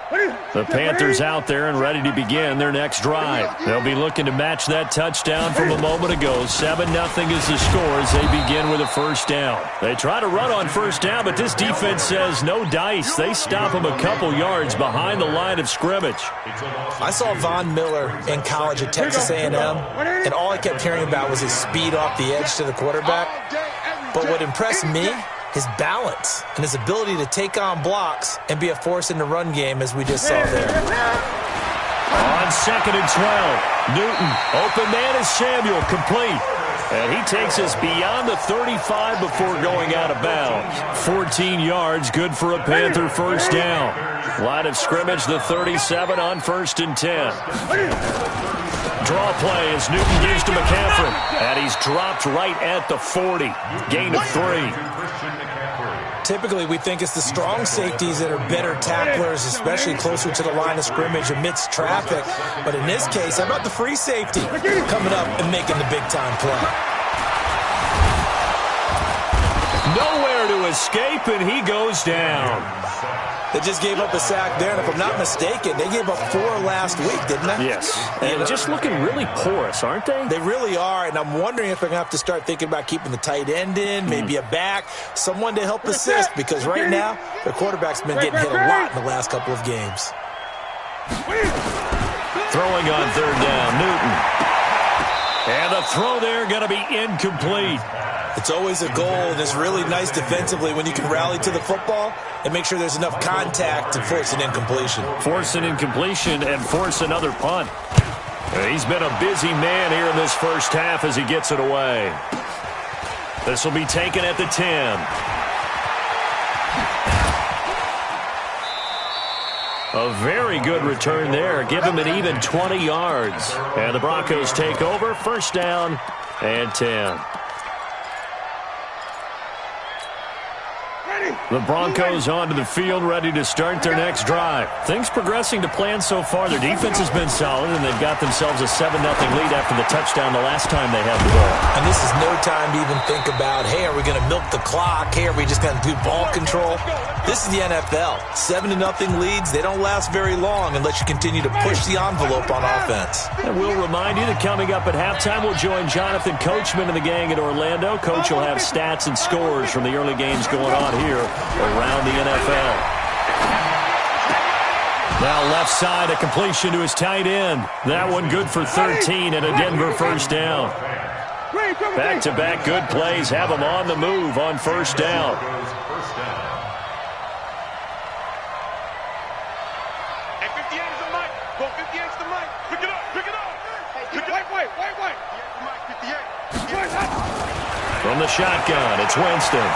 The Panthers out there and ready to begin their next drive. They'll be looking to match that touchdown from a moment ago. 7-0 is the score as they begin with a first down. They try to run on first down, but this defense says no dice. They stop them a couple yards behind the line of scrimmage. I saw Von Miller in college at Texas A&M, and all I kept hearing about was his speed off the edge to the quarterback. But what impressed me, his balance and his ability to take on blocks and be a force in the run game, as we just saw there. On 2nd and 12, Newton, open man is Samuel, complete. And he takes us beyond the 35 before going out of bounds. 14 yards, good for a Panther first down. Line of scrimmage, the 37 on 1st and 10. Draw play as Newton gives to McCaffrey. And he's dropped right at the 40. Gain of 3. Typically, we think it's the strong safeties that are better tacklers, especially closer to the line of scrimmage amidst traffic. But in this case, how about the free safety coming up and making the big-time play? Nowhere to escape, and he goes down. They just gave up a sack there, and if I'm not mistaken, they gave up 4 last week, didn't they? Yes, and just looking really porous, aren't they? They really are, and I'm wondering if they're going to have to start thinking about keeping the tight end in, maybe a back, someone to help assist, because right now, their quarterback's been getting hit a lot in the last couple of games. Throwing on 3rd down, Newton. And the throw there going to be incomplete. It's always a goal, and it's really nice defensively when you can rally to the football and make sure there's enough contact to force an incompletion. Force an incompletion and force another punt. He's been a busy man here in this first half as he gets it away. This will be taken at the 10. A very good return there. Give him an even 20 yards. And the Broncos take over. First down and 10. The Broncos onto the field, ready to start their next drive. Things progressing to plan so far. Their defense has been solid, and they've got themselves a 7-0 lead after the touchdown the last time they had the ball. And this is no time to even think about, hey, are we going to milk the clock? Hey, are we just going to do ball control? This is the NFL. 7-0 leads, they don't last very long unless you continue to push the envelope on offense. And we'll remind you that coming up at halftime, we'll join Jonathan Coachman and the gang in Orlando. Coach will have stats and scores from the early games going on here around the NFL. Now left side, a completion to his tight end. That one good for 13 and a Denver first down. Back-to-back good plays have them on the move on first down. From the shotgun, it's Winston.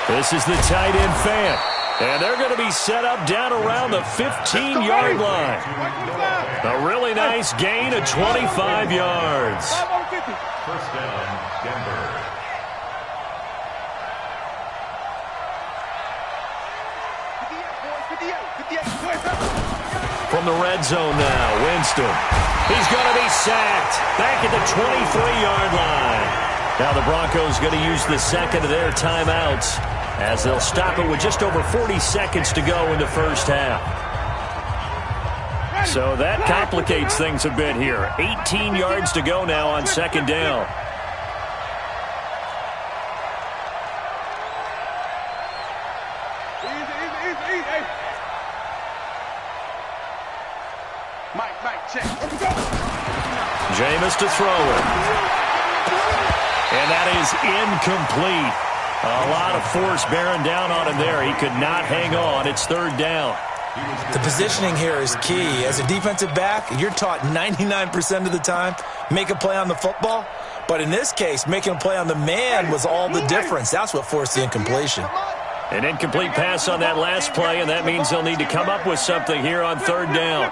This is the tight end fan. And they're going to be set up down around the 15-yard line. A really nice gain of 25 yards. First down, Denver. From the red zone now, Winston. He's going to be sacked back at the 23-yard line. Now the Broncos going to use the second of their timeouts as they'll stop it with just over 40 seconds to go in the first half. So that complicates things a bit here. 18 yards to go now on second down. Jameis to throw it. And that is incomplete. A lot of force bearing down on him there. He could not hang on. It's third down. The positioning here is key. As a defensive back, you're taught 99% of the time, make a play on the football. But in this case, making a play on the man was all the difference. That's what forced the incompletion. An incomplete pass on that last play, and that means they'll need to come up with something here on third down.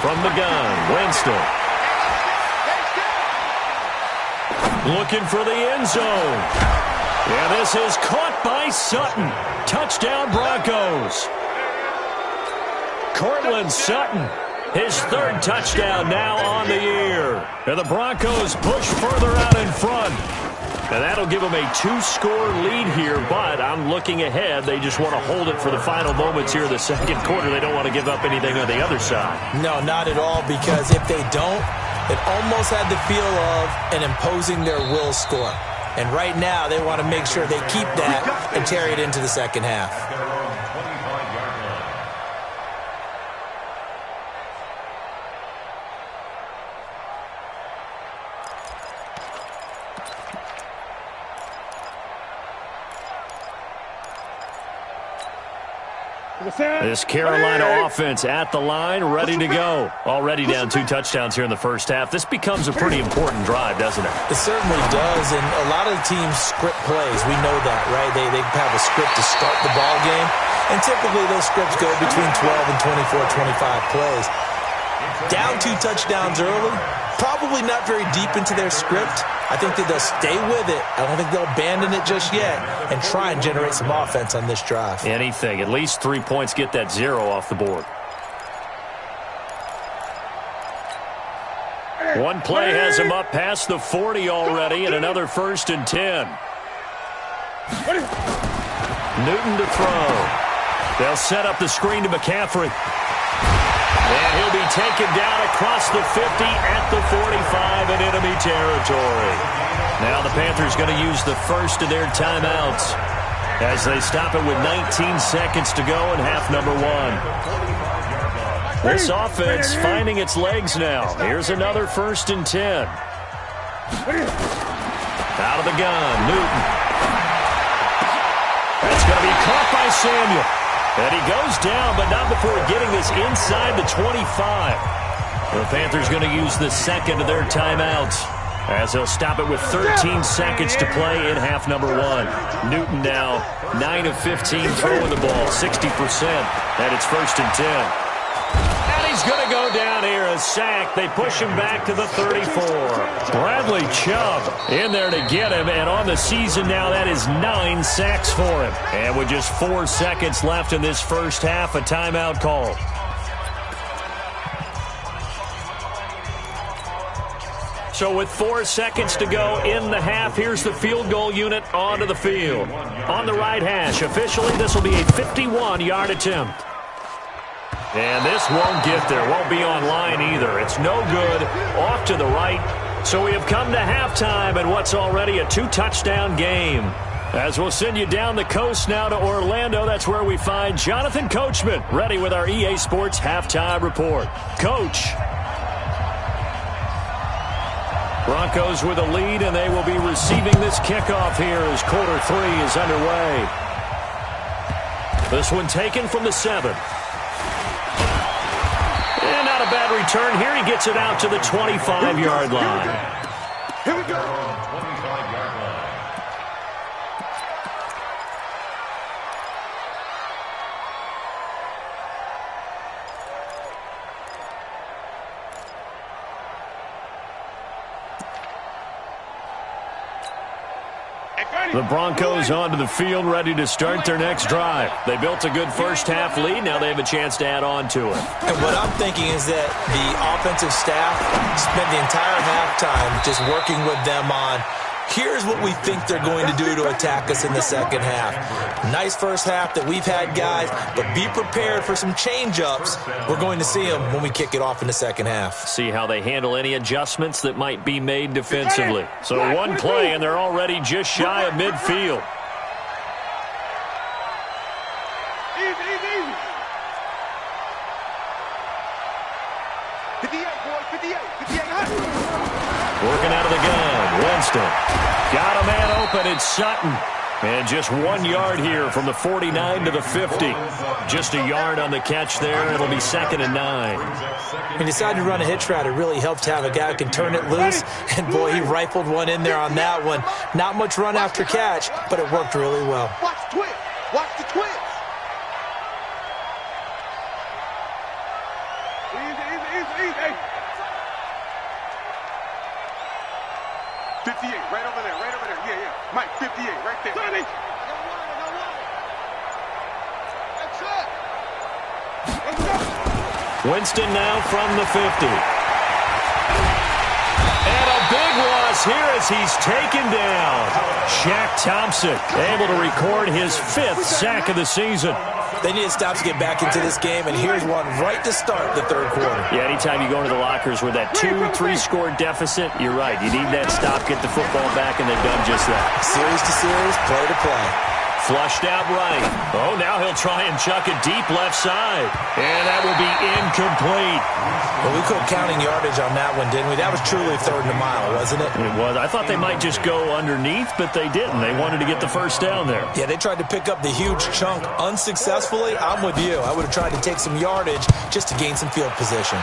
From the gun, Winston. Looking for the end zone. And this is caught by Sutton. Touchdown, Broncos. Cortland Sutton His third touchdown now on the year. And the Broncos push further out in front. And that'll give them a 2-score lead here, but I'm looking ahead. They just want to hold it for the final moments here in the second quarter. They don't want to give up anything on the other side. No, not at all, because if they don't, it almost had the feel of an imposing their will score. And right now, they want to make sure they keep that and carry it into the second half. This Carolina offense at the line, ready to go. Already down 2 touchdowns here in the first half. This becomes a pretty important drive, doesn't it? It certainly does, and a lot of the teams script plays. We know that, right? They have a script to start the ball game, and typically those scripts go between 12 and 24, 25 plays. Down 2 touchdowns early, probably not very deep into their script. I think that they'll stay with it. I don't think they'll abandon it just yet and try and generate some offense on this drive. Anything. At least 3 points, get that 0 off the board. One play has him up past the 40 already, and another 1st and 10. Newton to throw. They'll set up the screen to McCaffrey. And he'll be taken down across the 50 at the 45 in enemy territory. Now the Panthers going to use the first of their timeouts as they stop it with 19 seconds to go in half number 1. This offense finding its legs now. Here's another 1st and 10. Out of the gun, Newton. That's going to be caught by Samuel. And he goes down, but not before getting this inside the 25. The Panthers going to use the second of their timeouts as they'll stop it with 13 seconds to play in half number 1. Newton now 9 of 15 throwing the ball, 60%, and it's 1st and 10. And he's going to go down here, a sack. They push him back to the 34. Bradley Chubb in there to get him, and on the season now, that is 9 sacks for him. And with just 4 seconds left in this first half, a timeout call. So with 4 seconds to go in the half, here's the field goal unit onto the field. On the right hash, officially, this will be a 51-yard attempt. And this won't get there. Won't be on line either. It's no good. Off to the right. So we have come to halftime in what's already a 2-touchdown game. As we'll send you down the coast now to Orlando, that's where we find Jonathan Coachman ready with our EA Sports halftime report. Coach. Broncos with a lead, and they will be receiving this kickoff here as quarter 3 is underway. This one taken from the 7. And not a bad return here. He gets it out to the 25-yard line. Here we go. 25-yard line. The Broncos onto the field, ready to start their next drive. They built a good first half lead. Now they have a chance to add on to it. And what I'm thinking is that the offensive staff spent the entire halftime just working with them on, here's what we think they're going to do to attack us in the second half. Nice first half that we've had, guys, but be prepared for some change-ups. We're going to see them when we kick it off in the second half. See how they handle any adjustments that might be made defensively. So one play, and they're already just shy of midfield. Easy. 58, boy, 58. Working out of the gun, Winston. Got a man open, it's Sutton. And just 1 yard here from the 49 to the 50. Just a yard on the catch there. It'll be 2nd and 9. He decided to run a hitch route. It really helped to have a guy who can turn it loose. And, boy, he rifled one in there on that one. Not much run after catch, but it worked really well. Watch the twist. Watch the twist. Easy. 58, right over there. Yeah. Mike, 58, right there. 30. That's it. Let's go. Winston now from the 50. And a big loss here as he's taken down. Shaq Thompson able to record his 5th sack of the season. They need to stop to get back into this game, and here's one right to start the third quarter. Yeah, anytime you go into the lockers with that 2-3-score deficit, you're right. You need that stop, get the football back, and they've done just that. Series to series, play to play. Flushed out right. Oh, now he'll try and chuck it deep left side. And that will be incomplete. Well, we quit counting yardage on that one, didn't we? That was truly third and a mile, wasn't it? It was. I thought they might just go underneath, but they didn't. They wanted to get the first down there. Yeah, they tried to pick up the huge chunk unsuccessfully. I'm with you. I would have tried to take some yardage just to gain some field position.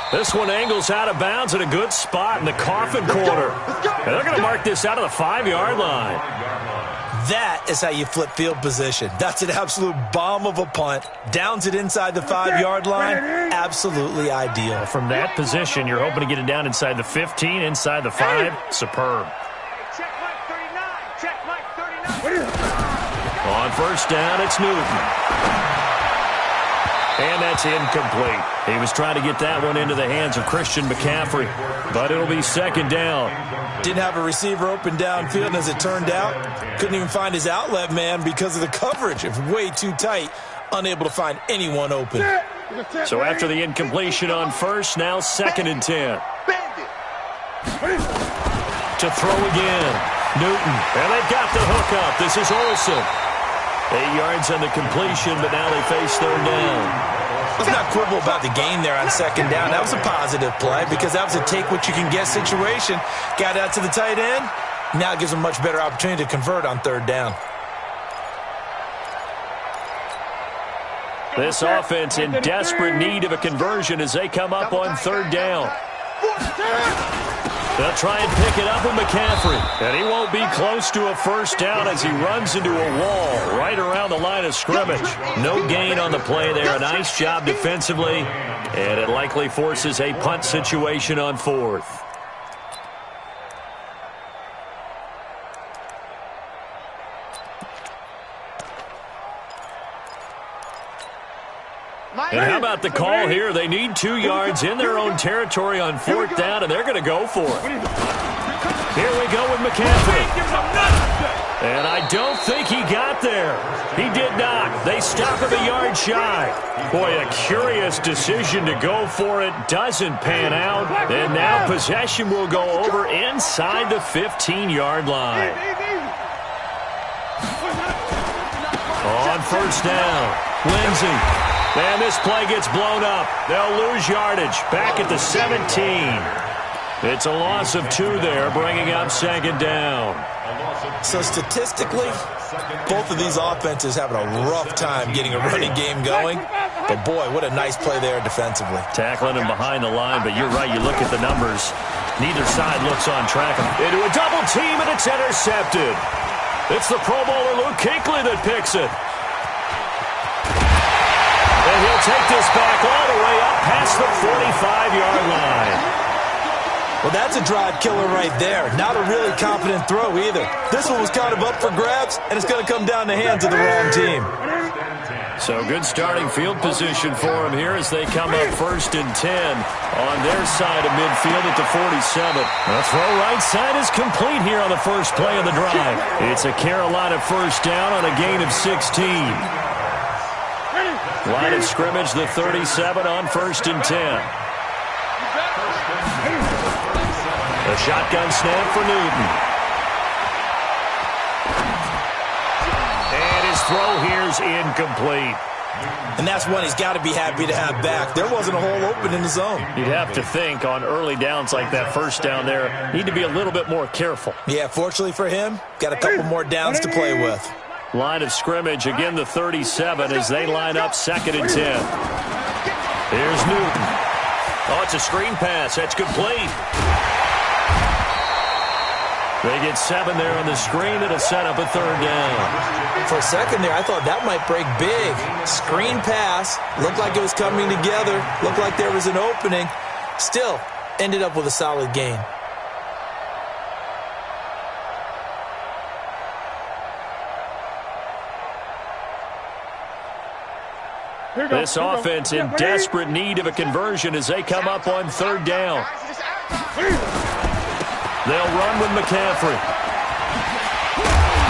This one angles out of bounds at a good spot in the coffin corner. And they're going to mark this out of the 5-yard line. That is how you flip field position. That's an absolute bomb of a punt. Downs it inside the 5-yard line. Absolutely ideal. From that position, you're hoping to get it down inside the 15, inside the 5. Superb. Check Mike 39. Check Mike 39. On first down, it's Newton. And that's incomplete. He was trying to get that one into the hands of Christian McCaffrey, but it'll be second down. Didn't have a receiver open downfield, and as it turned out, couldn't even find his outlet man because of the coverage. It was way too tight, unable to find anyone open. So after the incompletion on first, now 2nd and 10. To throw again. Newton. And they've got the hook up. This is Olsen. 8 yards on the completion, but now they face third down. Let's not quibble about the gain there on second down. That was a positive play because that was a take-what-you-can-get situation. Got out to the tight end. Now it gives them a much better opportunity to convert on third down. This offense in desperate need of a conversion as they come up on third down. They'll try and pick it up with McCaffrey. And he won't be close to a first down as he runs into a wall right around the line of scrimmage. No gain on the play there. A nice job defensively. And it likely forces a punt situation on 4th. And how about the call here? They need 2 yards in their own territory on 4th down, and they're going to go for it. Here we go with McCaffrey. And I don't think he got there. He did not. They stop him a yard shy. Boy, a curious decision to go for it. Doesn't pan out. And now possession will go over inside the 15-yard line. On first down, Lindsey. And this play gets blown up. They'll lose yardage. Back at the 17. It's a loss of 2 there, bringing up second down. So statistically, both of these offenses having a rough time getting a running game going. But boy, what a nice play there defensively. Tackling him behind the line, but you're right. You look at the numbers. Neither side looks on track. Into a double team, and it's intercepted. It's the Pro Bowler Luke Kuechly that picks it. And he'll take this back all the way up past the 45-yard line. Well, that's a drive killer right there. Not a really confident throw either. This one was kind of up for grabs, and it's going to come down the hands of the wrong team. So good starting field position for him here as they come up 1st and 10 on their side of midfield at the 47. The throw right side is complete here on the first play of the drive. It's a Carolina first down on a gain of 16. Line of scrimmage, the 37 on 1st and 10. A shotgun snap for Newton. And his throw here's incomplete. And that's one he's got to be happy to have back. There wasn't a hole open in the zone. You'd have to think on early downs like that first down there, need to be a little bit more careful. Yeah, fortunately for him, got a couple more downs to play with. Line of scrimmage, again the 37 as they line up 2nd and 10. Here's Newton. Oh, it's a screen pass. That's complete. They get 7 there on the screen. It'll set up a third down. For a second there, I thought that might break big. Screen pass. Looked like it was coming together. Looked like there was an opening. Still, ended up with a solid gain. This offense in desperate need of a conversion as they come up on third down. They'll run with McCaffrey.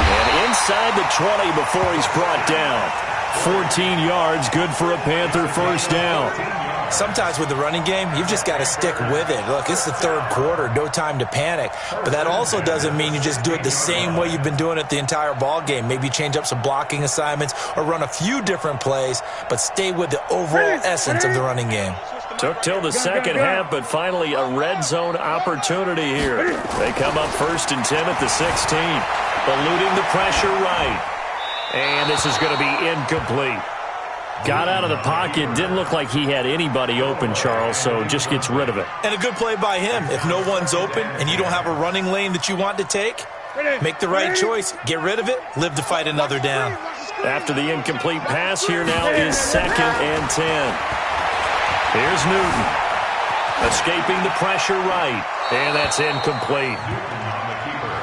And inside the 20 before he's brought down. 14 yards, good for a Panther first down. Sometimes with the running game, you've just got to stick with it. Look, it's the third quarter, no time to panic. But that also doesn't mean you just do it the same way you've been doing it the entire ball game. Maybe change up some blocking assignments or run a few different plays, but stay with the overall essence of the running game. Took till the second half, but finally a red zone opportunity here. They come up 1st and 10 at the 16. Eluding the pressure right. And this is going to be incomplete. Got out of the pocket, didn't look like he had anybody open, Charles, so just gets rid of it. And a good play by him. If no one's open and you don't have a running lane that you want to take, make the right choice. Get rid of it, live to fight another down. After the incomplete pass, here now is 2nd and 10. Here's Newton. Escaping the pressure right, and that's incomplete. The keeper.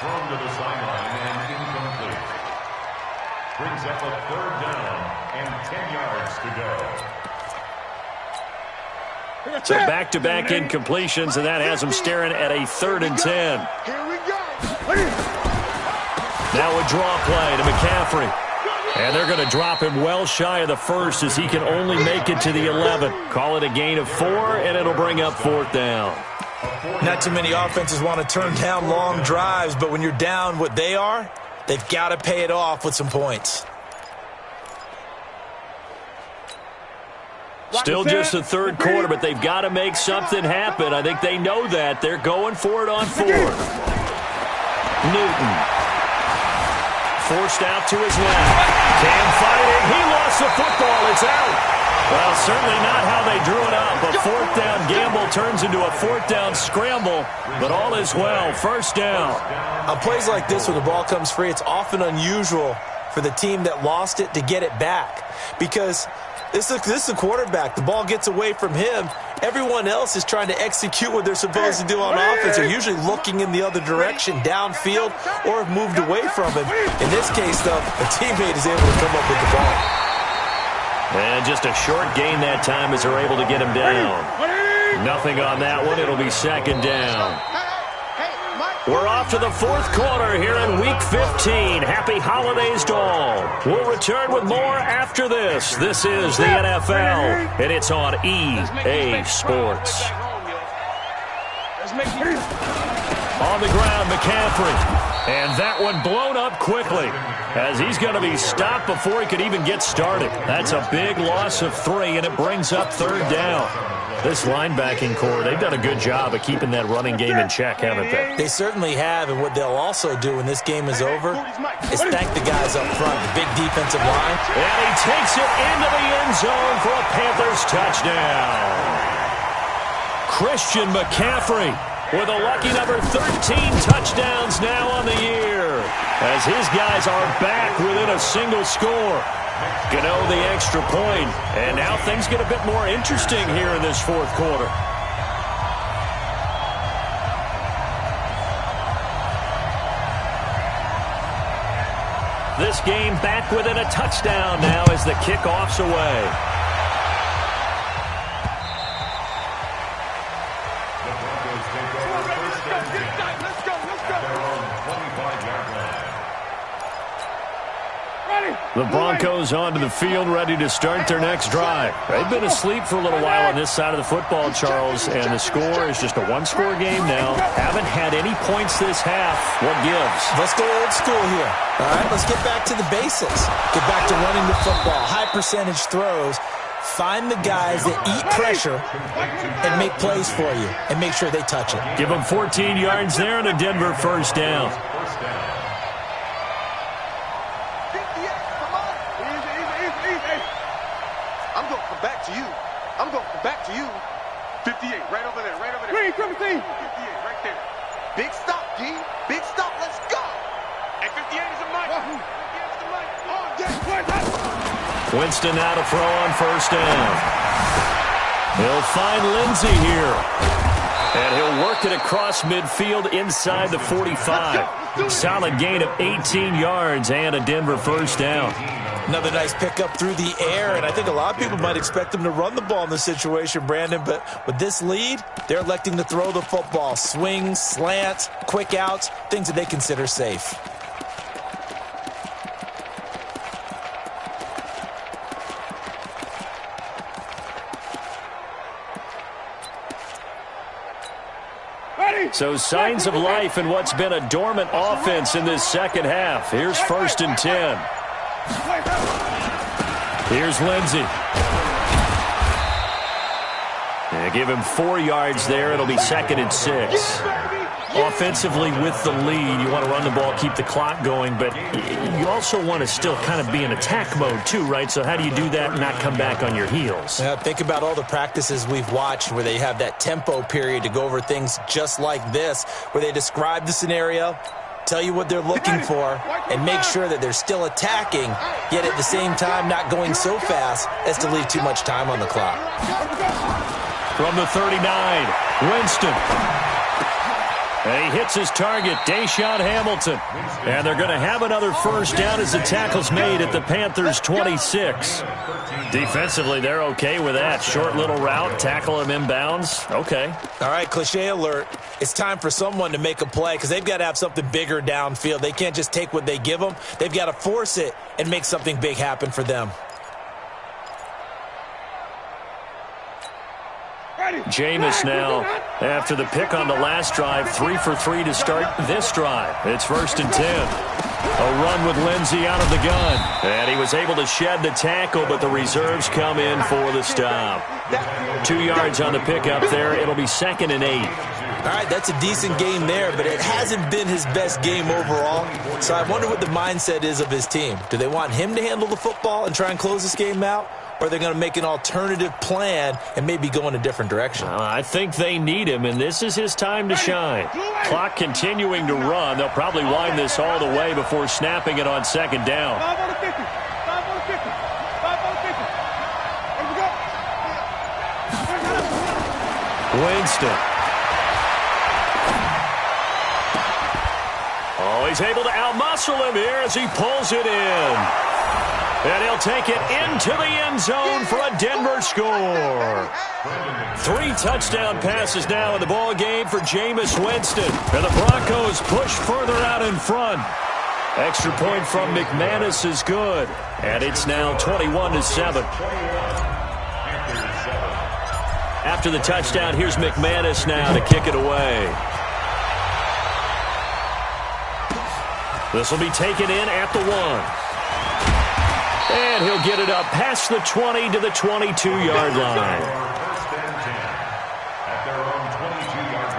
Thrown to the sideline and incomplete. Brings up a 3rd down and 10 yards to go. So back-to-back incompletions, and that has them staring at a 3rd and 10. Here we go. Now a draw play to McCaffrey. And they're going to drop him well shy of the 1st as he can only make it to the 11. Call it a gain of 4, and it'll bring up 4th down. Not too many offenses want to turn down long drives, but when you're down what they are, they've got to pay it off with some points. Still just the third quarter, but they've got to make something happen. I think they know that. They're going for it on 4th. Newton. Forced out to his left. Cam fighting. He lost the football. It's out. Well, certainly not how they drew it up. A 4th down gamble turns into a 4th down scramble, but all is well. 1st down. On plays like this where the ball comes free, it's often unusual for the team that lost it to get it back because this is the quarterback. The ball gets away from him. Everyone else is trying to execute what they're supposed to do on offense. They're usually looking in the other direction, downfield, or have moved away from him. In this case, though, a teammate is able to come up with the ball. And just a short gain that time as they're able to get him down. Nothing on that one. It'll be 2nd down. We're off to the 4th quarter here in Week 15. Happy holidays to all. We'll return with more after this. This is the NFL, and it's on EA Sports. On the ground, McCaffrey. And that one blown up quickly as he's going to be stopped before he could even get started. That's a big loss of 3, and it brings up 3rd down. This linebacking core, they've done a good job of keeping that running game in check, haven't they? They certainly have, and what they'll also do when this game is over is thank the guys up front, the big defensive line. And he takes it into the end zone for a Panthers touchdown. Christian McCaffrey with a lucky number 13 touchdowns now on the year as his guys are back within a single score. Gano the extra point, and now things get a bit more interesting here in this 4th quarter. This game back within a touchdown now as the kickoff's away. The Broncos onto the field, ready to start their next drive. They've been asleep for a little while on this side of the football, Charles, and the score is just a one-score game now. Haven't had any points this half. What gives? Let's go old school here. All right, let's get back to the basics. Get back to running the football, high-percentage throws. Find the guys that eat pressure and make plays for you and make sure they touch it. Give them 14 yards there and a Denver first down. Back to you. 58, right over there, right over there. Wait, 58, right there. Big stop, D. Big stop, let's go. And 58 is a mic. 58 is the mic. Winston now to throw on first down. He'll find Lindsey here. And he'll work it across midfield inside the 45. Solid gain of 18 yards and a Denver first down. Another nice pickup through the air, and I think a lot of people might expect them to run the ball in this situation, Brandon, but with this lead, they're electing to throw the football. Swings, slants, quick outs, things that they consider safe. So signs of life in what's been a dormant offense in this second half. Here's 1st and 10. Here's Lindsey. Give him 4 yards there. It'll be 2nd and 6. Offensively with the lead, you want to run the ball, keep the clock going, but you also want to still kind of be in attack mode too, right? So how do you do that and not come back on your heels? Yeah, think about all the practices we've watched where they have that tempo period to go over things just like this, where they describe the scenario, tell you what they're looking for, and make sure that they're still attacking, yet at the same time not going so fast as to leave too much time on the clock. From the 39, Winston. And he hits his target, Deshaun Hamilton. And they're going to have another first down as the tackle's made at the Panthers' 26. Defensively, they're okay with that. Short little route, tackle him inbounds. Okay. All right, cliche alert. It's time for someone to make a play because they've got to have something bigger downfield. They can't just take what they give them. They've got to force it and make something big happen for them. Jameis now, after the pick on the last drive, 3 for 3 to start this drive. It's 1st and 10. A run with Lindsey out of the gun. And he was able to shed the tackle, but the reserves come in for the stop. 2 yards on the pickup there. It'll be 2nd and 8. All right, that's a decent game there, but it hasn't been his best game overall. So I wonder what the mindset is of his team. Do they want him to handle the football and try and close this game out? Or are they going to make an alternative plan and maybe go in a different direction? I think they need him, and this is his time to shine. Clock continuing to run. They'll probably wind this all the way before snapping it on 2nd down. Winston. Oh, he's able to outmuscle him here as he pulls it in. And he'll take it into the end zone for a Denver score. 3 touchdown passes now in the ball game for Jameis Winston. And the Broncos push further out in front. Extra point from McManus is good. And it's now 21-7. After the touchdown, here's McManus now to kick it away. This will be taken in at the 1. And he'll get it up past the 20 to the 22-yard line. First and 10 at their own 22-yard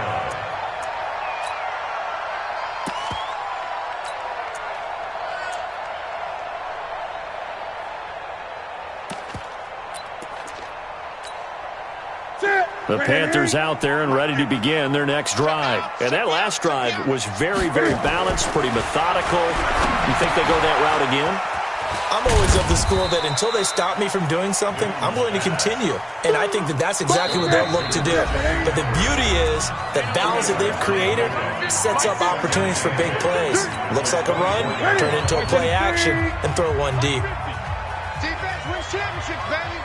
line. The Panthers out there and ready to begin their next drive. And that last drive was very, very balanced, pretty methodical. You think they go that route again? I'm always of the school that until they stop me from doing something, I'm going to continue. And I think that that's exactly what they'll look to do. But the beauty is the balance that they've created sets up opportunities for big plays. Looks like a run, turn into a play action, and throw one deep. Defense wins championships, baby.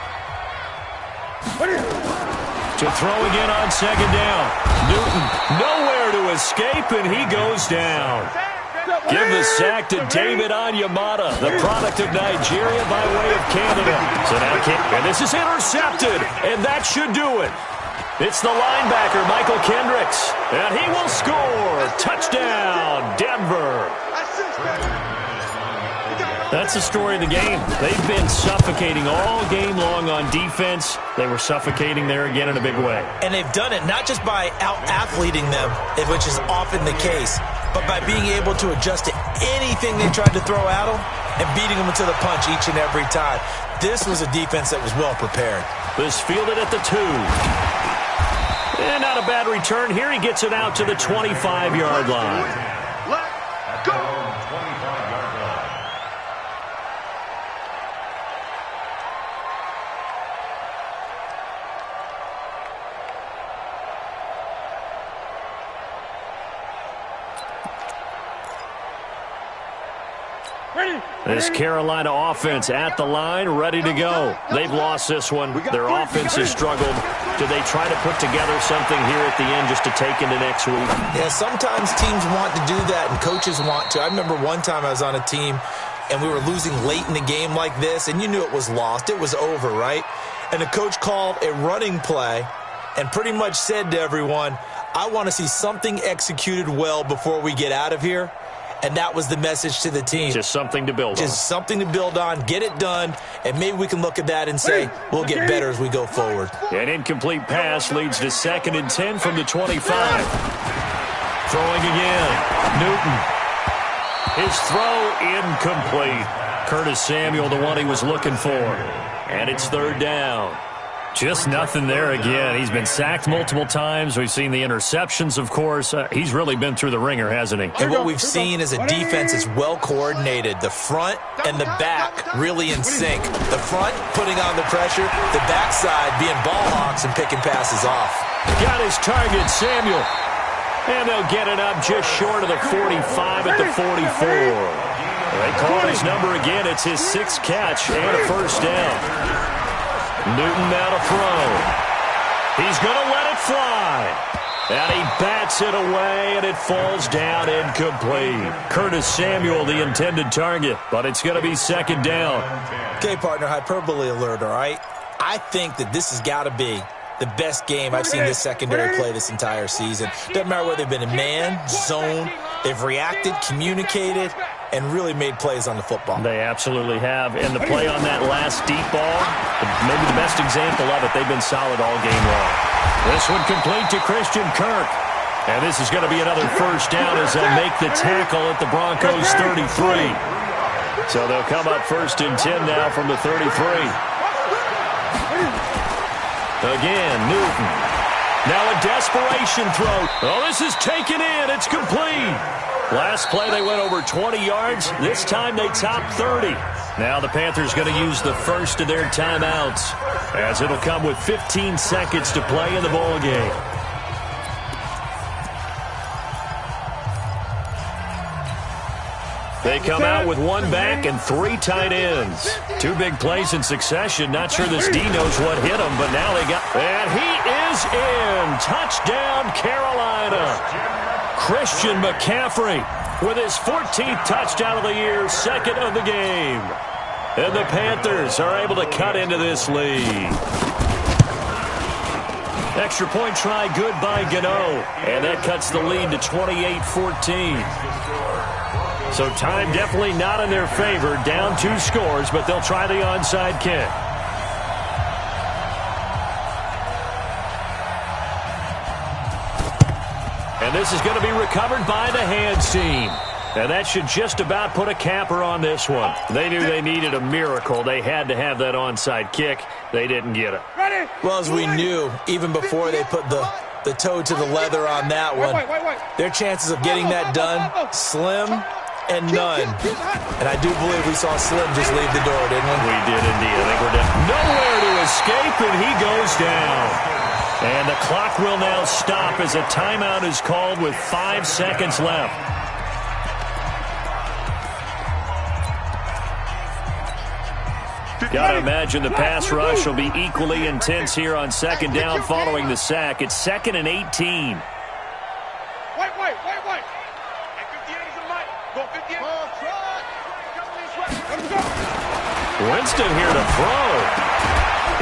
To throw again on 2nd down. Newton nowhere to escape, and he goes down. Give the sack to David Onyemata, the product of Nigeria by way of Canada. So now, and this is intercepted, and that should do it. It's the linebacker, Michael Kendricks, and he will score. Touchdown, Denver. That's the story of the game. They've been suffocating all game long on defense. They were suffocating there again in a big way. And they've done it not just by out-athleting them, which is often the case, but by being able to adjust to anything they tried to throw at them and beating them to the punch each and every time. This was a defense that was well prepared. This fielded at the 2. And not a bad return. Here he gets it out to the 25-yard line. Let's go. 25-yard line. This Carolina offense at the line, ready to go. They've lost this one. Their offense has struggled. Do they try to put together something here at the end just to take into next week? Yeah, sometimes teams want to do that, and coaches want to. I remember one time I was on a team, and we were losing late in the game like this, and you knew it was lost. It was over, right? And the coach called a running play and pretty much said to everyone, I want to see something executed well before we get out of here. And that was the message to the team. Just something to build on. Just something to build on, get it done, and maybe we can look at that and say, we'll get better as we go forward. An incomplete pass leads to 2nd and 10 from the 25. Throwing again. Newton. His throw incomplete. Curtis Samuel, the one he was looking for. And it's 3rd down. Just nothing there again. He's been sacked multiple times. We've seen the interceptions, of course. He's really been through the ringer, hasn't he? And what we've seen is a defense that's well coordinated. The front and the back really in sync. The front putting on the pressure. The backside being ball hawks and picking passes off. Got his target, Samuel. And they'll get it up just short of the 45 at the 44. They call his number again. It's his 6th catch and a 1st down. Newton now to throw. He's going to let it fly. And he bats it away, and it falls down incomplete. Curtis Samuel, the intended target, but it's going to be 2nd down. Okay, partner, hyperbole alert, all right? I think that this has got to be the best game I've seen this secondary play this entire season. Doesn't matter whether they've been in man, zone, they've reacted, communicated, and really made plays on the football. They absolutely have. And the play on that last deep ball, maybe the best example of it, they've been solid all game long. This one complete to Christian Kirk. And this is going to be another 1st down as they'll make the tackle at the Broncos 33. So they'll come up 1st and 10 now from the 33. Again, Newton. Now a desperation throw. Oh, this is taken in. It's complete. Last play, they went over 20 yards. This time, they topped 30. Now the Panthers going to use the first of their timeouts, as it'll come with 15 seconds to play in the ball game. They come out with 1 back and 3 tight ends. 2 big plays in succession. Not sure this D knows what hit him, but now they got... And he is in. Touchdown, Carolina. Christian McCaffrey with his 14th touchdown of the year, 2nd of the game. And the Panthers are able to cut into this lead. Extra point try good by Gano. And that cuts the lead to 28-14. So time definitely not in their favor. Down 2 scores, but they'll try the onside kick. And this is going to be recovered by the hands team. And that should just about put a capper on this one. They knew they needed a miracle. They had to have that onside kick. They didn't get it. Well, as we knew, even before they put the toe to the leather on that one, their chances of getting that done, slim and none. And I do believe we saw Slim just leave the door, didn't we? We did indeed. I think we're down. Nowhere to escape, and he goes down. And the clock will now stop as a timeout is called with 5 seconds left. Got to imagine the pass rush will be equally intense here on 2nd down following the sack. It's 2nd and 18. Wait. 58 is a mic. Go 58. Winston here to throw.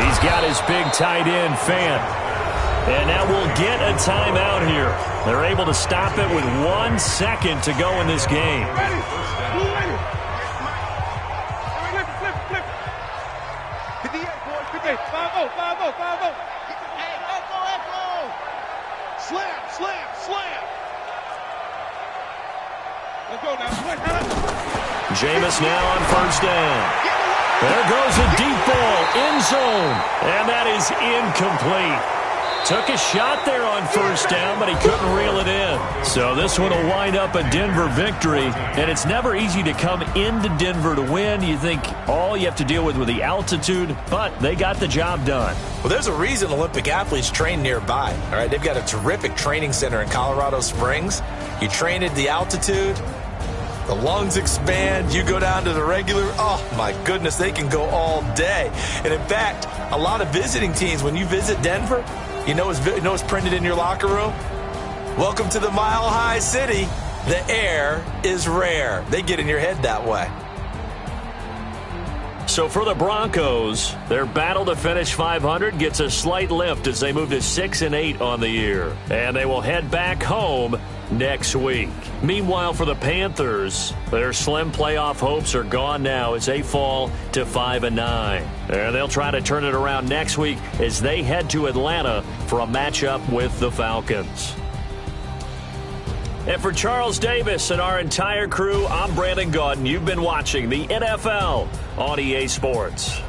He's got his big tight end, Fant. And now we'll get a timeout here. They're able to stop it with 1 second to go in this game. Flip. 58, boys. 58. 5-0. Hey, echo. Slam. Let's go now. Jameis now on 1st down. There goes a deep ball, end zone. And that is incomplete. Took a shot there on 1st down, but he couldn't reel it in. So this one will wind up a Denver victory. And it's never easy to come into Denver to win. You think all you have to deal with the altitude, but they got the job done. Well, there's a reason Olympic athletes train nearby. All right, they've got a terrific training center in Colorado Springs. You train at the altitude, The lungs expand. You go down to the regular. Oh, my goodness, they can go all day. And, in fact, a lot of visiting teams, when you visit Denver, you know it's printed in your locker room? Welcome to the Mile High City. The air is rare. They get in your head that way. So for the Broncos, their battle to finish 500 gets a slight lift as they move to 6-8 on the year. And they will head back home next week. Meanwhile, for the Panthers, their slim playoff hopes are gone now as they fall to 5-9. And they'll try to turn it around next week as they head to Atlanta for a matchup with the Falcons. And for Charles Davis and our entire crew, I'm Brandon Gaudin. You've been watching the NFL on EA Sports.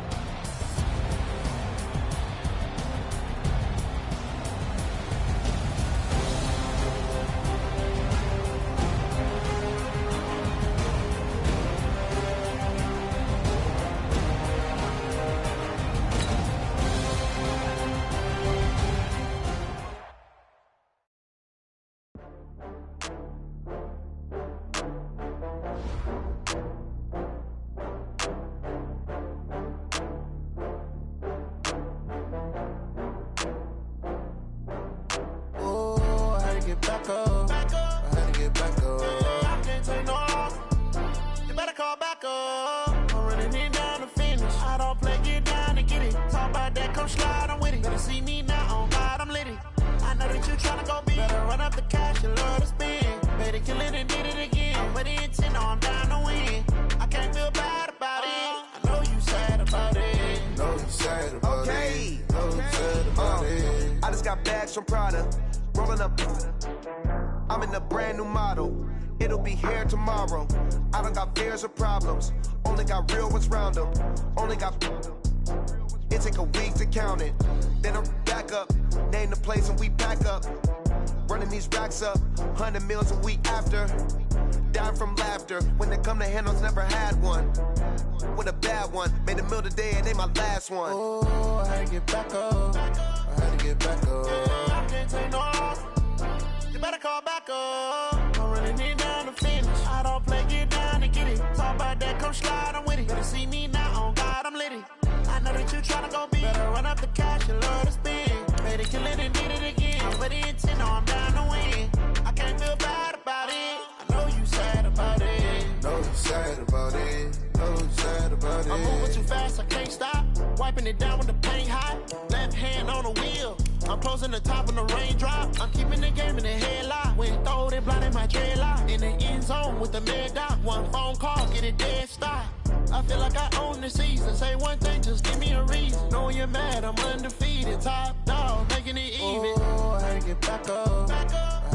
I'm in a brand new model. It'll be here tomorrow. I don't got fears or problems. Only got real ones round them. Only got... It take a week to count it. Then I'm back up. Name the place and we pack up. Running these racks up. 100 meals a week after. Down from laughter. When they come to handles, never had one. With a bad one. Made a meal today and they my last one. Oh, I had to get back up. I had to get back up. I can't take no loss. You better call back up. I'm running it down to finish. I don't play, get down and get it. Talk about that, come slide, I'm with it. Better see me now, on God, I'm litty. I know that you tryna go big. Better run up the cash, you love to spin. Better kill it and did it again. But the intent, no, I'm down to win. I can't feel bad about it. I know you sad about it. Know you sad about it. Know you sad about it. I'm moving too fast, I can't stop. Wiping it down with the paint hot. Left hand on the wheel. I'm closing the top of the raindrop. I'm keeping the game in the headlock. When throwed it, blinding my dreadlock. In the end zone with the mad dot. One phone call, get it dead stop. I feel like I own the season. Say one thing, just give me a reason. Knowing you're mad, I'm undefeated. Top dog, making it even. Oh, I had to get back up. I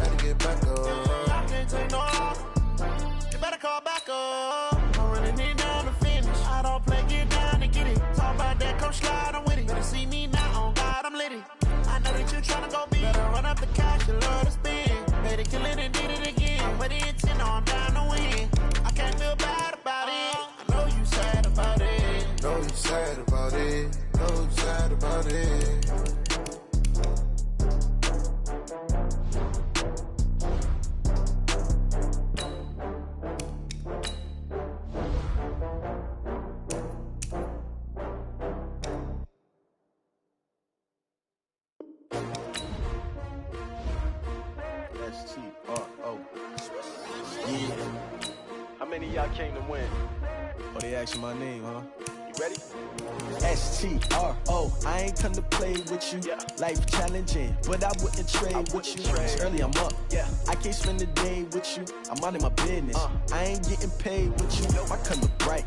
had to get back up. I can't take no loss. You better call back up. I'm running it down to finish. I don't play, get down and get it. Talk about that, come slide, I'm with it. Better see me now, on God, I'm litty. I know that you tryna go big. Better run up the cash, you love to spin. Better kill it and did it again. But the intent, no, I'm down to win. I can't feel bad about it. I know you sad about it. Know you sad about it. Know you sad about it. How many of y'all came to win? Oh, they asking my name, huh? You ready? S-T-R-O, I ain't come to play with you. Yeah. Life challenging, but I wouldn't trade with you. It's early, I'm up. Yeah. I can't spend the day with you. I'm minding my business. I ain't getting paid with you. My color bright.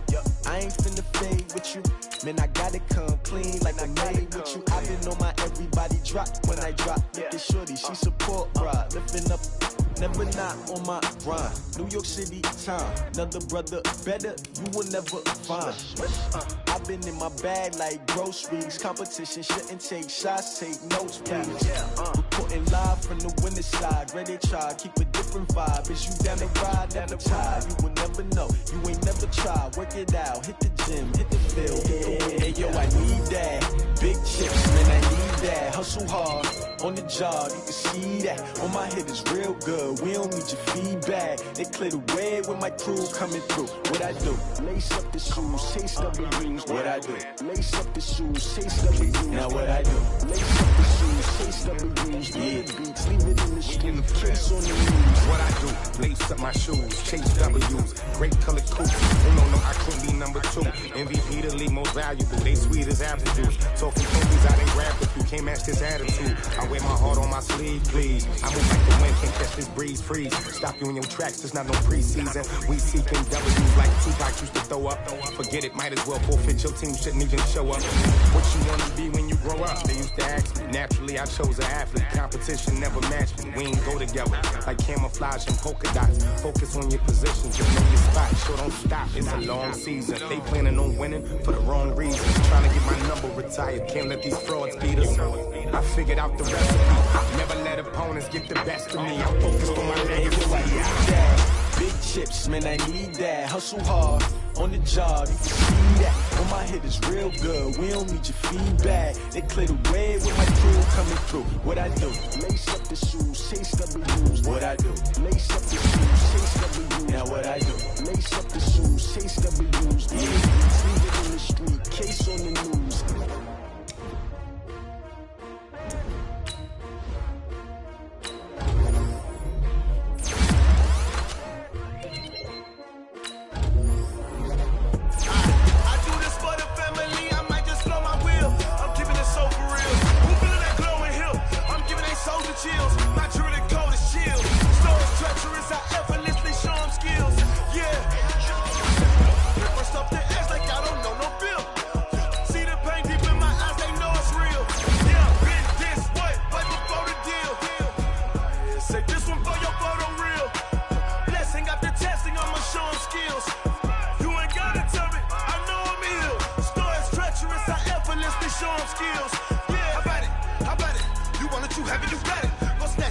I ain't finna fade with you. Man, I gotta come clean like I made with you. I've been on my everybody drop when I drop. Look at shorty, she support, bruh. Lifting up, never not on my grind. New York City time, another brother better, you will never find. I've been in my bag like groceries. Competition shouldn't take shots, take notes, please. Reporting live from the winner's side. Ready to try, keep a different vibe. Is you down the ride, down the tide? You will never know, you ain't never tried. Work it out, hit the gym, hit the field. Hey yo, I need that. Big chips, man, I need that. Hustle hard. on the job, you can see that. On my head is real good, we don't need your feedback. They clear the way with my crew coming through. What I do? Lace up the shoes, chase W's. What I do? Lace up the shoes, chase W's. Now what I do? Lace up the shoes, chase W's. Yeah, beats, leave it in the street, case on the news. What I do? Lace up my shoes, chase W's. Great color coupe. Oh no, I couldn't be number 2. MVP the league most valuable. They sweet as apple juice. Talking trophies, I didn't grab if you can't match this attitude. I wear my heart on my sleeve, please. I move like the wind, can't catch this breeze, freeze. Stop you in your tracks, there's not no preseason. We seeking W's like Tupac used to throw up. Forget it, might as well forfeit. Your team shouldn't even show up. What you want to be when you grow up? They used to ask me. Naturally, I chose an athlete. Competition never matched me. We ain't go together like camouflage and polka dots. Focus on your position, just know your spot. Sure, don't stop. It's a long season. They planning on winning for the wrong reasons. Trying to get my number retired. Can't let these frauds beat us. I figured out the recipe. Never let opponents get the best of me. I'm focused on my legacy. Big chips, man, I need that. Hustle hard on the job, you can see that. On my head is real good, we don't need your feedback. They clear the way with my crew coming through. What I do? Lace up the shoes, chase W's. What I do? Lace up the shoes, chase W's. Now what I do? Lace up the shoes, chase W's. Yeah, leave it in the street, case on the news. Chills. My jewelry code is chill. Stories treacherous, I effortlessly show them skills. Yeah. First off the edge like I don't know no feel. See the pain deep in my eyes, they know it's real. Yeah, been this way, right before the deal. Say this one for your photo real. Blessing after testing, I'ma show them skills. You ain't gotta tell me, I know I'm ill. Stories treacherous, I effortlessly show them skills. Yeah, how about it? You want it, you have it, you got it.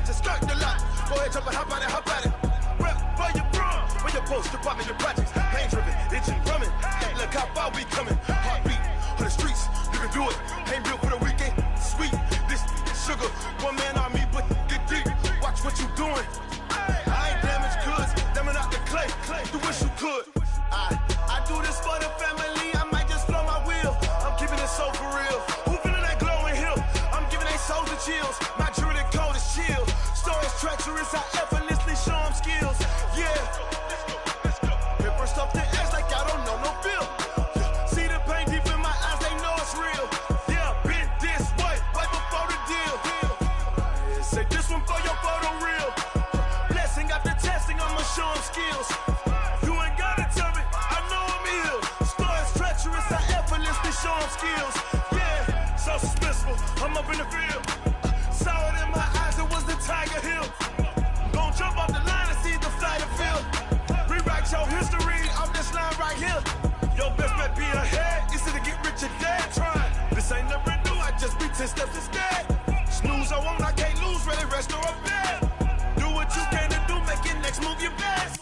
Start the lot. Go ahead, jump it, how about it? Rep where you from? Where you post, department, your projects. Pain driven, itching, drumming. Hey, look how far we coming. Heartbeat on the streets, you can do it. Ain't real for the weekend. Sweet, this sugar. One man army, but get deep. Watch what you doing. I ain't damaged goods, damn out the clay. You wish you could. I do this for the family. I might just blow my wheel. I'm keeping it so for real. Who feeling that glowing hill? I'm giving they souls the chills. My jewelry code is chill. Stories treacherous, I effortlessly show them skills. Yeah. Paper stuff the edge like I don't know no feel. See the pain deep in my eyes, they know it's real. Yeah, been this way, right before the deal. Say this one for your photo real. Blessing after testing, I'ma show them skills. You ain't gotta tell me, I know I'm ill. Stories treacherous, I effortlessly show them skills. Yeah, so suspenseful, I'm up in the field. Saw it in my eyes, it was the Tiger Hill. Gon' jump off the line and see the flight of field. Rewrite your history off this line right here. Your best bet be ahead, easy to get rich or dead. Trying, this ain't never new, I just be 10 steps instead. Snooze, I won't, I can't lose, ready, rest or a bed. Do what you can to do, make your next move your best.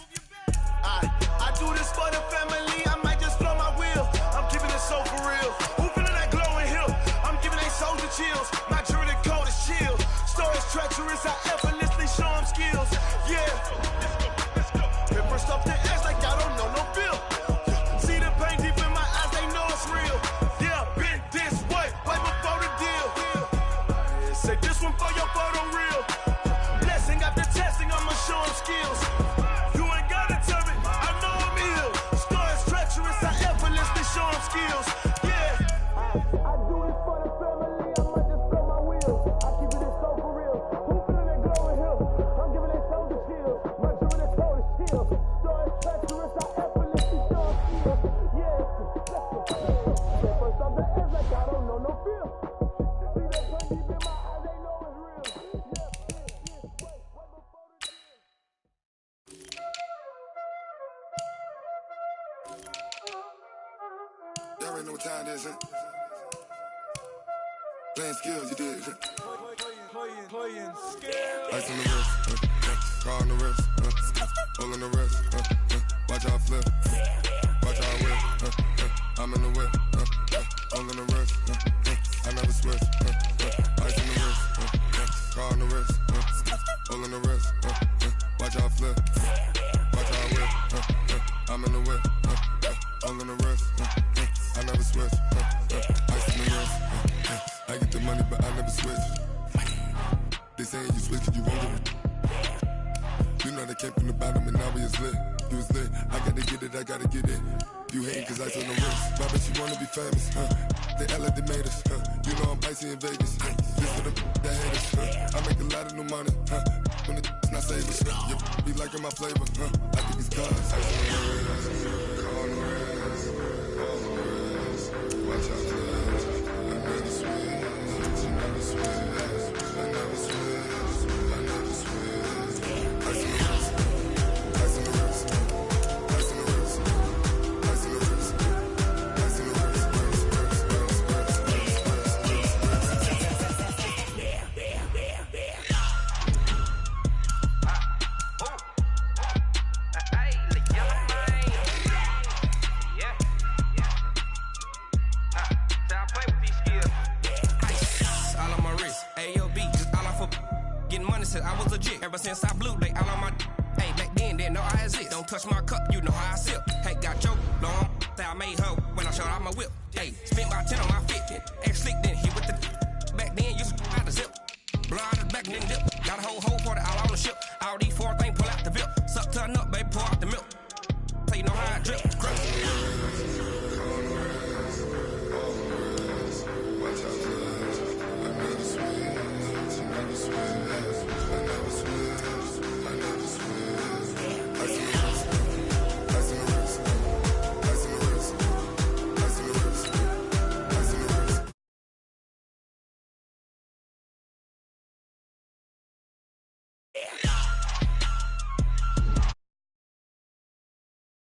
I do this for the family, I might just blow my wheel. I'm keeping it so for real. Who feeling that glowing hill? I'm giving they souls the chills. My jewelry code is chill. Stories treacherous, I effortlessly show them skills. Yeah. Paper stuff the edge like I don't know no feel. See the pain deep in my eyes, they know it's real. Yeah, been this way, right before the deal. Say this one for your photo real. Blessing after testing, I'ma show them skills. You ain't gotta tell me, I know I'm ill. Stories treacherous, I effortlessly show them skills. Yeah. I do this for the family, I might just blow my wheel. I keep it so for real. Who feeling that glowing hill? I'm giving they soul the chills. My jewelry code is chill. Stories treacherous, I effortlessly show them skills. Yeah. First off the edge like I don't know no feel. See that pain deep in my eyes, they know it's real. Y'all already know what time it is, huh? Playing skills, you did. Playing skills. Ice on the wrist, car on the wrist, hole on the wrist, watch out flip, watch out whip, I'm in the whip, hole on the wrist, I never switch, ice on the wrist, car on the wrist, all on the wrist, watch how I flip, watch how I whip, I'm in the whip, all on the wrist, I never switch, ice in the wrist, I get the money but I never switch. They saying you switch and you won't get it. You know they came from the bottom and now we is lit. You was lit, I gotta get it, I gotta get it. You hating cause ice on the wrist, but I bet you wanna be famous, They act like they made us, You know I'm icy in Vegas, This for the that hate us, I make a lot of new money, When it's not savers, You be liking my flavor, I think it's cause ice on the wrist, car on the wrist, all on the wrist, watch out for this, I never switch, I never switch, I never switch, I never switch, ice on the wrist, ice on the wrist, ice on the wrist, ice on the wrist, ice on the wrist, I was legit. Ever since I blew, they all on my hey, back then, didn't know I exist. Don't touch my cup, you know how I sip. Hey, got choked, long, say I made her when I showed out my whip. Hey, spent my 10 on my fit. Ex slick, then hit with the